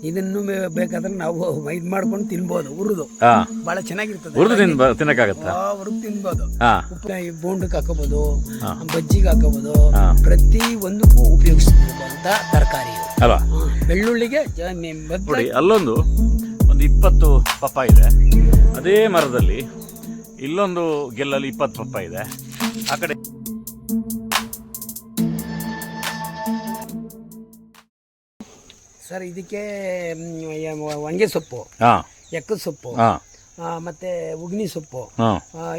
ಇದನ್ನು ಬೇಕಾದ್ರೆ ನಾವು ಇದು ಮಾಡ್ಕೊಂಡು ತಿನ್ಬೋದು. ಹುರಿದು ಬಹಳ ಚೆನ್ನಾಗಿರ್ತದೆ. ಹುರಿದು ತಿನ್ನಕ್ಕಾಗತ್ತಾ? ಹುರಿದು ತಿನ್ಬೋದು. ಬೋಂಡಕ್ಕೆ ಹಾಕೋಬಹುದು, ಬಜ್ಜಿಗೆ ಹಾಕೋಬಹುದು, ಪ್ರತಿ ಒಂದಕ್ಕೂ ಉಪಯೋಗಿಸಬಹುದು ತರಕಾರಿ ಅಲ್ವಾ. ಬೆಳ್ಳುಳ್ಳಿಗೆ ನೋಡಿ, ಅಲ್ಲೊಂದು 20 ಪಪ್ಪಾಯ ಇದೆ. ಅದೇ ಮರದಲ್ಲಿ ಇಲ್ಲೊಂದು ಗೆಲ್ಲಲ್ಲಿ 20 ಪಪ್ಪಾಯ ಇದೆ. ಆ ಕಡೆ ಸರ್ ಇದಕ್ಕೆ wange ಸೊಪ್ಪು, ಎಕ್ಕದ ಸೊಪ್ಪು, ಮತ್ತೆ ಉಗ್ನಿ ಸೊಪ್ಪು,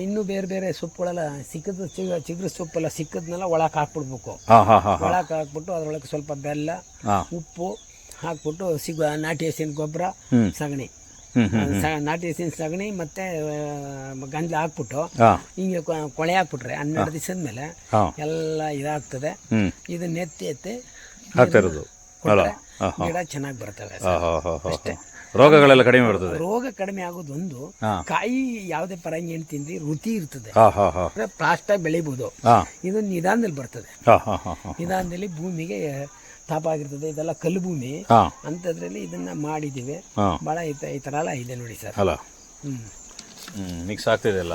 ಇನ್ನು ಬೇರೆ ಬೇರೆ ಸೊಪ್ಪುಗಳೆಲ್ಲ ಸಿಕ್ಕದ ಚಿಗುರು ಸೊಪ್ಪೆಲ್ಲ ಸಿಕ್ಕದ್ನೆಲ್ಲ ಒಳಕ್ಕೆ ಹಾಕ್ಬಿಡ್ಬೇಕು. ಒಳಕ್ಕೆ ಹಾಕ್ಬಿಟ್ಟು ಅದ್ರೊಳಗೆ ಸ್ವಲ್ಪ ಬೆಲ್ಲ, ಉಪ್ಪು ಹಾಕ್ಬಿಟ್ಟು ನಾಟಿ ಹಸಿನ ಗೊಬ್ಬರ, ಸಗಣಿ, ನಾಟಿ ಹಸಿನ ಸಗಣಿ ಮತ್ತೆ ಗಂಜಲ ಹಾಕ್ಬಿಟ್ಟು ಹಿಂಗೆ ಕೊಳೆ ಹಾಕ್ಬಿಟ್ರೆ 12 ದಿವಸದ ಮೇಲೆ ಎಲ್ಲ ಇದಾಗ್ತದೆ. ಇದನ್ನ ಎತ್ತಿ ಗಿಡ ಚೆನ್ನಾಗಿ ಬರ್ತವೆ. ಅಷ್ಟೇ. ರೋಗಗಳೆಲ್ಲ ಕಡಿಮೆ ಬರ್ತದೆ. ರೋಗ ಕಡಿಮೆ ಆಗೋದೊಂದು, ಕಾಯಿ ಯಾವುದೇ ಪರಂಗಿ ಹಣ್ಣು ತಿಂದ್ರಿ ರುಚಿ ಇರ್ತದೆ, ಫಾಸ್ಟ್ ಆಗಿ ಬೆಳಿಬಹುದು. ಇದು ನಿಧಾನದಲ್ಲಿ ಬರ್ತದೆ. ನಿಧಾನದಲ್ಲಿ ಭೂಮಿಗೆ ತಾಪ ಆಗಿರ್ತದೆ. ಇದೆಲ್ಲ ಕಲ್ಲು ಭೂಮಿ ಅಂತದ್ರಲ್ಲಿ ಇದನ್ನ ಮಾಡಿದೀವಿ. ಬಹಳ ಈ ತರ ಎಲ್ಲ ಇದೆ ನೋಡಿ ಸರ್. ಮಿಕ್ಸ್ ಆಗ್ತಿದೆ ಎಲ್ಲ.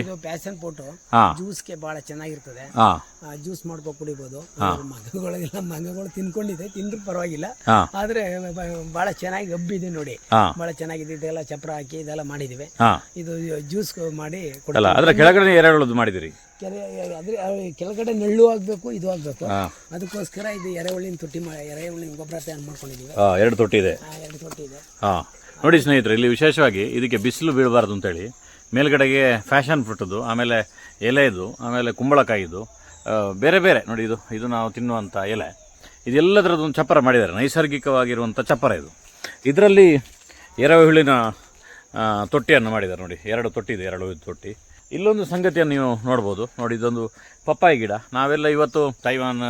ಇದು ಪ್ಯಾಷನ್ ಫ್ರೂಟ್ ಜ್ಯೂಸ್ಗೆ ಬಹಳ ಚೆನ್ನಾಗಿರ್ತದೆ. ಜ್ಯೂಸ್ ಮಾಡ್ಕೊಂಡು ಕುಡಿಬಹುದು. ಮಂಗಗಳು ತಿನ್ಕೊಂಡಿದೆ, ತಿಂದ್ರು ಪರವಾಗಿಲ್ಲ. ಆದ್ರೆ ಬಹಳ ಚೆನ್ನಾಗಿ ಹಬ್ಬಿದೆ ನೋಡಿ, ಬಹಳ ಚೆನ್ನಾಗಿದೆ. ಇದೆಲ್ಲ ಚಪ್ರ ಹಾಕಿ ಇದೆಲ್ಲ ಮಾಡಿದಿವಿ. ಇದು ಜ್ಯೂಸ್ ಮಾಡಿ ಕೊಡಲ್ಲ. ಅದ್ರ ಕೆಳಗಡೆ ಎರೆಹುಳು ಮಾಡಿದಿರಿ. ಕೆಳಗಡೆ ನೆಳ್ಳು ಆಗ್ಬೇಕು, ಇದು ಆಗ್ಬೇಕು. ಅದಕ್ಕೋಸ್ಕರ ಇದು ಎರೆಹುಳಿನ ತೊಟ್ಟಿ, ಎರೆಹುಳಿನ ಗೊಬ್ಬರ ತಯಾರು ಮಾಡ್ಕೊಂಡಿದೀವಿ. 2 ತೊಟ್ಟಿ ಇದೆ. 2 ತೊಟ್ಟಿ ಇದೆ. ನೋಡಿ ಸ್ನೇಹಿತರೆ, ಇಲ್ಲಿ ವಿಶೇಷವಾಗಿ ಇದಕ್ಕೆ ಬಿಸಿಲು ಬೀಳಬಾರ್ದು ಅಂತೇಳಿ ಮೇಲ್ಗಡೆಗೆ ಫ್ಯಾಷನ್ ಫ್ರೂಟದು, ಆಮೇಲೆ ಎಲೆದು, ಆಮೇಲೆ ಕುಂಬಳಕಾಯಿದು, ಬೇರೆ ಬೇರೆ ನೋಡಿ. ಇದು ನಾವು ತಿನ್ನುವಂಥ ಎಲೆ, ಇದೆಲ್ಲದರದ್ದೊಂದು ಚಪ್ಪರ ಮಾಡಿದ್ದಾರೆ. ನೈಸರ್ಗಿಕವಾಗಿರುವಂಥ ಚಪ್ಪರ ಇದು. ಇದರಲ್ಲಿ ಎರೆಹುಳಿನ ತೊಟ್ಟಿಯನ್ನು ಮಾಡಿದ್ದಾರೆ ನೋಡಿ. 2 ತೊಟ್ಟಿ ಇದೆ, ಎರೆಹುಳಿನ ತೊಟ್ಟಿ. ಇಲ್ಲೊಂದು ಸಂಗತಿಯನ್ನು ನೀವು ನೋಡ್ಬೋದು ನೋಡಿ. ಇದೊಂದು ಪಪ್ಪಾಯಿ ಗಿಡ. ನಾವೆಲ್ಲ ಇವತ್ತು ತೈವಾನ್,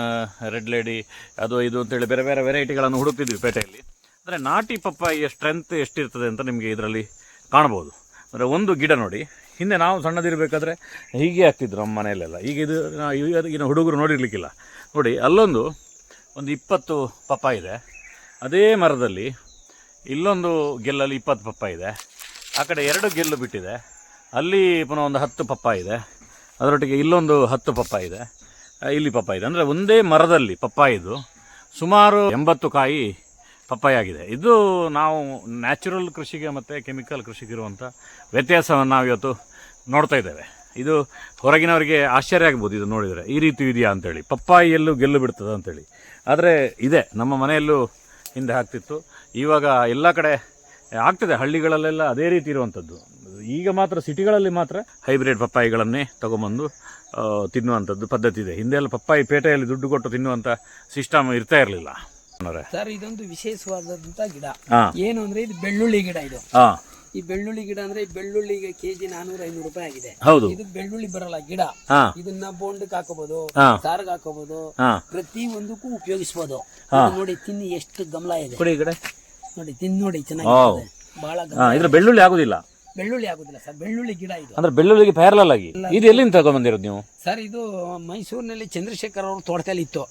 ರೆಡ್ ಲೇಡಿ, ಅದು ಇದು ಅಂತೇಳಿ ಬೇರೆ ಬೇರೆ ವೆರೈಟಿಗಳನ್ನು ಹುಡುಕ್ತಿದ್ವಿ ಪೇಟೆಯಲ್ಲಿ. ಅಂದರೆ ನಾಟಿ ಪಪ್ಪಾಯಿಯ ಸ್ಟ್ರೆಂತ್ ಎಷ್ಟಿರ್ತದೆ ಅಂತ ನಿಮಗೆ ಇದರಲ್ಲಿ ಕಾಣ್ಬೋದು. ಅಂದರೆ ಒಂದು ಗಿಡ ನೋಡಿ, ಹಿಂದೆ ನಾವು ಸಣ್ಣದಿರಬೇಕಾದ್ರೆ ಹೀಗೆ ಆಗ್ತಿದ್ರು ನಮ್ಮ ಮನೆಯಲ್ಲೆಲ್ಲ. ಈಗ ಈಗಿನ ಹುಡುಗರು ನೋಡಿರ್ಲಿಕ್ಕಿಲ್ಲ ನೋಡಿ. ಅಲ್ಲೊಂದು 20 ಪಪ್ಪಾಯ ಇದೆ. ಅದೇ ಮರದಲ್ಲಿ ಇಲ್ಲೊಂದು ಗೆಲ್ಲಲ್ಲಿ 20 ಪಪ್ಪಾಯ ಇದೆ. ಆ ಕಡೆ 2 ಗೆಲ್ಲು ಬಿಟ್ಟಿದೆ. ಅಲ್ಲಿ ಪುನಃ ಒಂದು 10 ಪಪ್ಪಾಯ ಇದೆ. ಅದರೊಟ್ಟಿಗೆ ಇಲ್ಲೊಂದು 10 ಪಪ್ಪಾಯ ಇದೆ. ಇಲ್ಲಿ ಪಪ್ಪಾಯ ಇದೆ. ಅಂದರೆ ಒಂದೇ ಮರದಲ್ಲಿ ಪಪ್ಪಾಯಿದು ಸುಮಾರು 80 ಕಾಯಿ ಪಪ್ಪಾಯ ಆಗಿದೆ. ಇದು ನಾವು ನ್ಯಾಚುರಲ್ ಕೃಷಿಗೆ ಮತ್ತು ಕೆಮಿಕಲ್ ಕೃಷಿಗೆ ಇರುವಂಥ ವ್ಯತ್ಯಾಸವನ್ನು ನಾವು ಇವತ್ತು ನೋಡ್ತಾ ಇದ್ದೇವೆ. ಇದು ಹೊರಗಿನವರಿಗೆ ಆಶ್ಚರ್ಯ ಆಗ್ಬೋದು ಇದು ನೋಡಿದರೆ, ಈ ರೀತಿ ಇದೆಯಾ ಅಂತೇಳಿ. ಪಪ್ಪಾಯಿಯಲ್ಲೂ ಗೆಲ್ಲು ಬಿಡ್ತದೆ ಅಂತೇಳಿ. ಆದರೆ ಇದೆ, ನಮ್ಮ ಮನೆಯಲ್ಲೂ ಹಿಂದೆ ಆಗ್ತಿತ್ತು. ಇವಾಗ ಎಲ್ಲ ಕಡೆ ಆಗ್ತದೆ, ಹಳ್ಳಿಗಳಲ್ಲೆಲ್ಲ ಅದೇ ರೀತಿ ಇರುವಂಥದ್ದು. ಈಗ ಮಾತ್ರ ಸಿಟಿಗಳಲ್ಲಿ ಮಾತ್ರ ಹೈಬ್ರಿಡ್ ಪಪ್ಪಾಯಿಗಳನ್ನೇ ತೊಗೊಂಬಂದು ತಿನ್ನುವಂಥದ್ದು ಪದ್ಧತಿ ಇದೆ. ಹಿಂದೆ ಎಲ್ಲ ಪಪ್ಪಾಯಿ ಪೇಟೆಯಲ್ಲಿ ದುಡ್ಡು ಕೊಟ್ಟು ತಿನ್ನುವಂಥ ಸಿಸ್ಟಮ್ ಇರ್ತಾ ಇರಲಿಲ್ಲ ಸರ್. ಇದೊಂದು ವಿಶೇಷವಾದಂತ ಗಿಡ. ಏನು ಅಂದ್ರೆ ಇದು ಬೆಳ್ಳುಳ್ಳಿ ಗಿಡ. ಇದು ಈ ಬೆಳ್ಳುಳ್ಳಿ ಗಿಡ ಅಂದ್ರೆ ಬೆಳ್ಳುಳ್ಳಿಗೆ ಕೆಜಿ 400-500 ರೂಪಾಯಿ ಆಗಿದೆ. ಇದು ಬೆಳ್ಳುಳ್ಳಿ ಬರಲ್ಲ ಗಿಡ. ಇದನ್ನ ಬೋಂಡಕ್ಕೆ ಹಾಕೋಬಹುದು, ಸಾರಿಗೆ ಹಾಕೋಬಹುದು, ಪ್ರತಿ ಒಂದಕ್ಕೂ ಉಪಯೋಗಿಸಬಹುದು. ನೋಡಿ, ತಿನ್ನಿ ಎಷ್ಟು ಗಮಲ ಇದೆ ನೋಡಿ. ತಿನ್ ನೋಡಿ, ಚೆನ್ನಾಗಿ ಬಹಳ. ಬೆಳ್ಳುಳ್ಳಿ ಆಗುದಿಲ್ಲ, ಬೆಳ್ಳುಳ್ಳಿ ಆಗುದಿಲ್ಲ ಸರ್. ಬೆಳ್ಳುಳ್ಳಿ ಗಿಡ ಇದು. ಅಂದ್ರೆ ಬೆಳ್ಳುಳ್ಳಿಗೆ ಪ್ಯಾರಲಲ್ ಆಗಿ. ಇದು ಎಲ್ಲಿಂದ ತಗೊಂಡ್ಬಂದಿರೋದು ನೀವು? ಸರ್, ಇದು ಮೈಸೂರಿನಲ್ಲಿ ಚಂದ್ರಶೇಖರ್ ಅವ್ರ ತೋಟದಲ್ಲಿ ಇತ್ತು.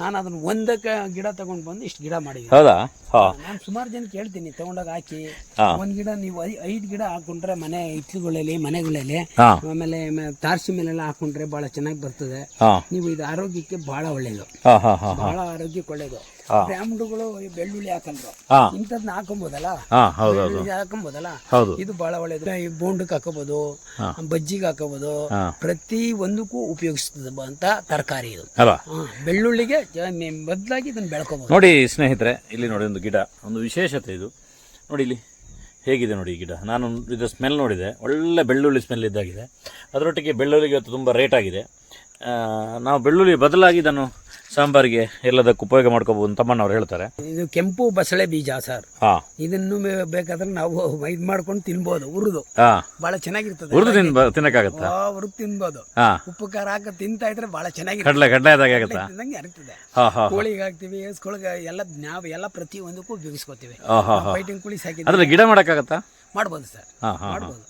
ನಾನು ಅದನ್ನ ಒಂದಕ್ಕೆ ಗಿಡ ತಗೊಂಡ್ ಬಂದು ಇಷ್ಟು ಗಿಡ ಮಾಡಿದ್ದೀನಿ. ಹೌದಾ? ನಾನು ಸುಮಾರು ಜನ ಕೇಳ್ತೀನಿ, ತಗೊಂಡಾಗ ಹಾಕಿ ಒಂದ್ ಗಿಡ ನೀವು 5 ಗಿಡ ಹಾಕೊಂಡ್ರೆ ಮನೆ ಹಿತ್ತಲುಗಳಲ್ಲಿ, ಮನೆಗಳಲ್ಲಿ, ಆಮೇಲೆ ತಾರಸಿ ಮೇಲೆಲ್ಲ ಹಾಕೊಂಡ್ರೆ ಬಹಳ ಚೆನ್ನಾಗಿ ಬರ್ತದೆ. ನೀವು ಇದು ಆರೋಗ್ಯಕ್ಕೆ ಬಹಳ ಒಳ್ಳೇದು, ಬಹಳ ಆರೋಗ್ಯಕ್ಕೆ ಒಳ್ಳೇದು. ಬ್ರಾಹ್ಮಣಗಳು ಬೆಳ್ಳುಳ್ಳಿ ಹಾಕಂದ್ರು, ಇಂಥದ್ನ ಹಾಕೊಂಬೋದಲ್ಲ, ಹಾಕೊಂಬೋದಲ್ಲ. ಇದು ಬಹಳ ಒಳ್ಳೇದು. ಬೋಂಡಕ್ಕೆ ಹಾಕೋಬಹುದು, ಬಜ್ಜಿಗೆ ಹಾಕೋಬಹುದು, ಪ್ರತಿ ಒಂದಕ್ಕೂ ಉಪಯೋಗಿಸ್ತದೆ ಅಂತ ತರಕಾರಿ ಇದು. ಬೆಳ್ಳುಳ್ಳಿಗೆ ಬದಲಾಗಿ ಇದನ್ನ ಬೆಳ್ಕೋಬಹುದು. ನೋಡಿ ಸ್ನೇಹಿತರೆ, ಇಲ್ಲಿ ನೋಡಿ ಒಂದು ಗಿಡ, ಒಂದು ವಿಶೇಷತೆ ಇದು ನೋಡಿ. ಇಲ್ಲಿ ಹೇಗಿದೆ ನೋಡಿ ಈ ಗಿಡ. ನಾನು ಇದು ಸ್ಮೆಲ್ ನೋಡಿದೆ, ಒಳ್ಳೆ ಬೆಳ್ಳುಳ್ಳಿ ಸ್ಮೆಲ್ ಇದ್ದಾಗಿದೆ. ಅದರೊಟ್ಟಿಗೆ ಬೆಳ್ಳುಳ್ಳಿಗೆ ಇವತ್ತು ತುಂಬ ರೇಟ್ ಆಗಿದೆ. ನಾವು ಬೆಳ್ಳುಳ್ಳಿ ಬದಲಾಗಿ ಇದನ್ನು ಸಾಂಬಾರಿಗೆ ಎಲ್ಲದಕ್ಕೂ ಉಪಯೋಗ ಮಾಡ್ಕೋಬಹುದು ತಮ್ಮಣ್ಣವ್ರು ಹೇಳ್ತಾರೆ. ಇದು ಕೆಂಪು ಬಸಳೆ ಬೀಜ ಸರ್. ಇದನ್ನು ಬೇಕಾದ್ರೆ ನಾವು ಇದು ಮಾಡ್ಕೊಂಡು ತಿನ್ಬಹುದು. ಹುರಿದು ಬಹಳ ಚೆನ್ನಾಗಿರ್ತದೆ. ಹುರಿದು ತಿನ್ನಕ್ಕಾಗತ್ತಾ? ಹುರಿದು ತಿನ್ಬಹುದು. ಉಪ್ಪು ಖಾರ ಹಾಕಿ ತಿಂತಾ ಇದ್ರೆ ಬಹಳ ಚೆನ್ನಾಗಿ ಇರ್ತದೆ. ಕೋಳಿಗೆ ಹಾಕ್ತಿವಿ, ಎಸ್ಕೊಳಗೆ ಎಲ್ಲ ನಾವು ಎಲ್ಲ ಪ್ರತಿ ಒಂದಕ್ಕೂ ಉಪಯೋಗಿಸ್ಕೋತೀವಿ. ಫೈಟಿಂಗ್ ಕುಳಿ ಸಾಕಿ ಅದ್ರ ಗಿಡ ಮಾಡಕ್ಕಾಗತ್ತಾ? ಮಾಡ್ಬೋದು ಸರ್, ಮಾಡ್ಬೋದು.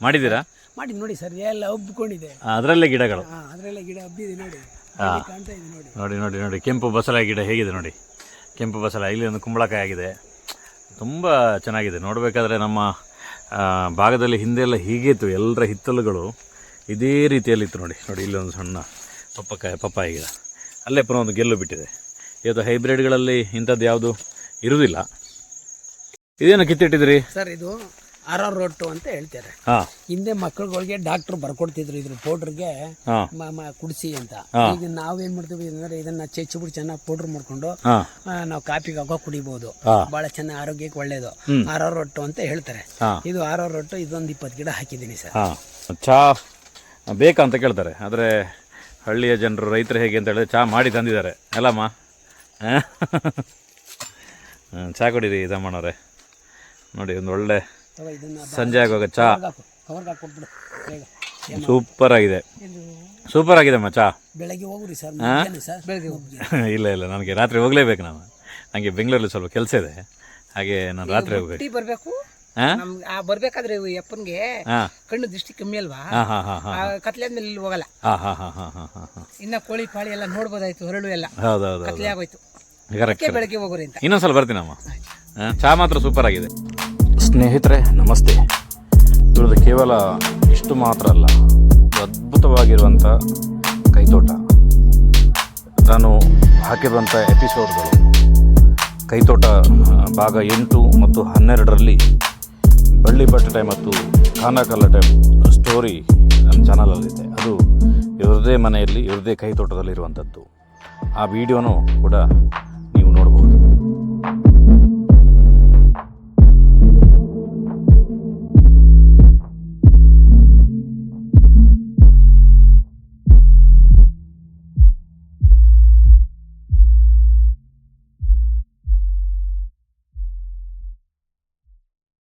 ಮಾಡಿದ್ದೀರಾ? ಮಾಡಿ ನೋಡಿ ಸರ್, ಎಲ್ಲ ಹಬ್ಕೊಂಡಿದೆ. ಅದರಲ್ಲೇ ಗಿಡಗಳು, ಅದರಲ್ಲೇ ಗಿಡ ಹಬ್ಬಿದೆ ನೋಡಿ. ಹಾಂ ಕಾಣ್ತಾ ಇದೆ ನೋಡಿ. ನೋಡಿ ನೋಡಿ ನೋಡಿ ಕೆಂಪು ಬಸಳೆ ಗಿಡ ಹೇಗಿದೆ ನೋಡಿ, ಕೆಂಪು ಬಸಳೆ. ಇಲ್ಲಿ ಒಂದು ಕುಂಬಳಕಾಯಿ ಆಗಿದೆ, ತುಂಬ ಚೆನ್ನಾಗಿದೆ. ನೋಡಬೇಕಾದ್ರೆ ನಮ್ಮ ಭಾಗದಲ್ಲಿ ಹಿಂದೆಲ್ಲ ಹೀಗಿತ್ತು, ಎಲ್ಲರ ಹಿತ್ತಲುಗಳು ಇದೇ ರೀತಿಯಲ್ಲಿತ್ತು. ನೋಡಿ ನೋಡಿ ಇಲ್ಲೊಂದು ಸಣ್ಣ ಪಪ್ಪಾಯಿ ಗಿಡ, ಅಲ್ಲೇ ಪುನಃ ಒಂದು ಗೆಲ್ಲು ಬಿಟ್ಟಿದೆ. ಇವತ್ತು ಹೈಬ್ರಿಡ್ಗಳಲ್ಲಿ ಇಂಥದ್ದು ಯಾವುದು ಇರುವುದಿಲ್ಲ. ಇದೇನು ಕಿತ್ತಿಟ್ಟಿದ್ರಿ ಸರ್? ಇದು ಆರ್ ರೊಟ್ಟು ಅಂತ ಹೇಳ್ತಾರೆ. ಹಾಂ, ಹಿಂದೆ ಮಕ್ಕಳುಗಳಿಗೆ ಡಾಕ್ಟರ್ ಬರ್ಕೊಡ್ತಿದ್ರು ಇದ್ರ ಪೌಡ್ರಿಗೆ ಹಾಂ ಕುಡಿಸಿ ಅಂತ. ಈಗ ನಾವೇನ್ ಮಾಡ್ತೀವಿ ಅಂದ್ರೆ ಇದನ್ನ ಚೆಚ್ಚಿಬಿಟ್ಟು ಚೆನ್ನಾಗಿ ಪೌಡರ್ ಮಾಡ್ಕೊಂಡು ಹಾಂ ನಾವು ಕಾಪಿಗೆ ಹಾಕೋ ಕುಡಿಬಹುದು. ಬಹಳ ಚೆನ್ನಾಗಿ ಆರೋಗ್ಯಕ್ಕೆ ಒಳ್ಳೇದು. ಆರ್ ರೊಟ್ಟು ಅಂತ ಹೇಳ್ತಾರೆ. ಇದು ಆರ್ ರೊಟ್ಟು. ಇದೊಂದು 20 ಗಿಡ ಹಾಕಿದ್ದೀನಿ ಸರ್. ಹಾಂ, ಚಹಾ ಬೇಕಾ ಅಂತ ಕೇಳ್ತಾರೆ. ಆದರೆ ಹಳ್ಳಿಯ ಜನರು, ರೈತರು ಹೇಗೆ ಅಂತ ಹೇಳಿದ್ರೆ ಚಹಾ ಮಾಡಿ ತಂದಿದ್ದಾರೆ ಅಲ್ಲಮ್ಮ. ಚಹಾ ಕುಡೀರಿ ಇದಮ್ಮನವ್ರೆ. ನೋಡಿ ಒಂದು ಒಳ್ಳೆ ಸಂಜೆ ಆಗುವಾಗ ಚಹಾ ಸೂಪರ್ ಆಗಿದೆ, ಸೂಪರ್ ಆಗಿದೆಮ್ಮ ಚಹಾ. ಬೆಳಗ್ಗೆ ಹೋಗ್ರಿ ಸರ್. ಬೆಳಗ್ಗೆ ಹೋಗಿ. ಇಲ್ಲ ಇಲ್ಲ, ನನಗೆ ರಾತ್ರಿ ಹೋಗಲೇಬೇಕು. ನನಗೆ ಬೆಂಗಳೂರಲ್ಲಿ ಸ್ವಲ್ಪ ಕೆಲಸ ಇದೆ, ಹಾಗೆ ನಾನು ರಾತ್ರಿ ಹೋಗ್ಬೇಕು. ಬರ್ಬೇಕು ಬರ್ಬೇಕಾದ್ರೆ ಅಪ್ಪನ್ಗೆ ಕಣ್ಣು ದೃಷ್ಟಿ ಕಮ್ಮಿ ಅಲ್ವಾ, ಕತ್ಲೆ ಆದ್ಮೇಲೆ ಇಲ್ಲಿ ಹೋಗಲ್ಲ. ಇನ್ನ ಕೋಳಿ ಪಾಳಿ ಎಲ್ಲ ನೋಡ್ಬೋದಾಯ್ತು, ಹೊರಳು ಎಲ್ಲ ಹೌದೌದು, ಕತ್ಲೆ ಆಗೋಯ್ತು. ಕರೆಕ್ಟ್. ಬೆಳಗ್ಗೆ ಹೋಗೋರಿ ಅಂತ ಇನ್ನೊಂದ್ಸಲ ಬರ್ತೀನಮ್ಮ. ಚಹಾ ಮಾತ್ರ ಸೂಪರ್ ಆಗಿದೆ. ಸ್ನೇಹಿತರೆ ನಮಸ್ತೆ. ಇವ್ರದ್ದು ಕೇವಲ ಇಷ್ಟು ಮಾತ್ರ ಅಲ್ಲ, ಅದ್ಭುತವಾಗಿರುವಂಥ ಕೈತೋಟ. ನಾನು ಹಾಕಿರುವಂಥ ಎಪಿಸೋಡ್ಗಳು ಕೈತೋಟ ಭಾಗ 8 ಮತ್ತು 12ರಲ್ಲಿ ಬಳ್ಳಿ ಬಟಾಟೆ ಮತ್ತು ಖಾನಾಕಲ್ಲಟೆ ಸ್ಟೋರಿ ನನ್ನ ಚಾನಲಲ್ಲಿದೆ. ಅದು ಇವ್ರದ್ದೇ ಮನೆಯಲ್ಲಿ, ಇವ್ರದ್ದೇ ಕೈತೋಟದಲ್ಲಿರುವಂಥದ್ದು. ಆ ವಿಡಿಯೋನೂ ಕೂಡ ನೀವು ನೋಡಬಹುದು.